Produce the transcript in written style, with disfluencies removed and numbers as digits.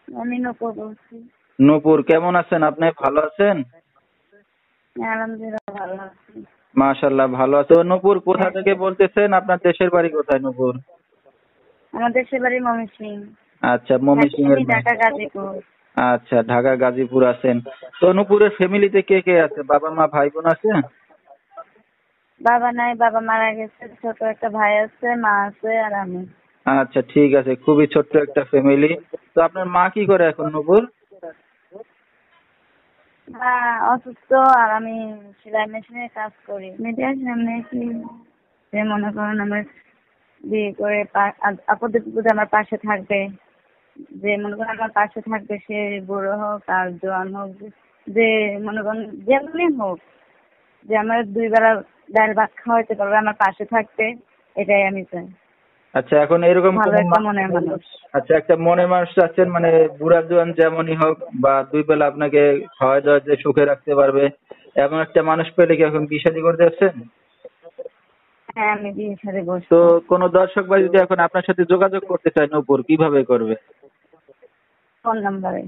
আমি নূপুর বলছি। নূপুর, কেমন আছেন আপনি? ভালো আছেন? আলহামদুলিল্লাহ ভালো আছি। মাশাআল্লাহ ভালো আছে। তো নূপুর কোথা থেকে বলতেছেন? আপনার দেশের বাড়ি কোথায় নূপুর? আমার দেশের বাড়ি ময়মনসিংহ। আচ্ছা, ময়মনসিংহ আমি এর ঢাকা গাজীপুর। আচ্ছা, ঢাকা গাজীপুর আছেন। তো নূপুরের ফ্যামিলিতে কে কে আছে? বাবা মা ভাই বোন আছে? বাবা নাই, বাবা মারা গেছে। ছোট একটা ভাই আছে, মা আছে আর আমি। আচ্ছা ঠিক আছে, খুবই ছোট্ট একটা ফ্যামিলি। তো আপনার মা কি করে এখন নূপুর? মা অসুস্থ আর আমি সেলাই মেশিনে কাজ করি। মিডিয়ার সামনে কি যে মনে করেন আমার বিয়ে করে আপদে বিপদে আমার পাশে থাকবে, যে মনে করেন আমার পাশে থাকবে, সে বুড়ো হোক আর জোয়ান হোক, যে মনে করেন যেমনই হোক, যে আমার 2 বেলা ডাল ভাত খাওয়াইতে পারবে, আমার পাশে থাকতে, এটাই আমি চাই। আচ্ছা, এখন এরকম ভালো কোন একটা মনের মানুষ। আচ্ছা, একটা মনের মানুষ আছেন, মানে বুড়া জোয়ান যেমনই হোক বা 2 বেলা আপনাকে খাওয়া দাওয়া যে সুখে রাখতে পারবে, এমন একটা মানুষ পেলে কি এখন বিয়ে শাদী করতে যাচ্ছেন? হ্যাঁ, আমি বিয়ের সাথে তো বসবো। কোন দর্শক ভাই যদি এখন আপনার সাথে যোগাযোগ করতে চায় নূপুর, কিভাবে করবে? ফোন নাম্বারে।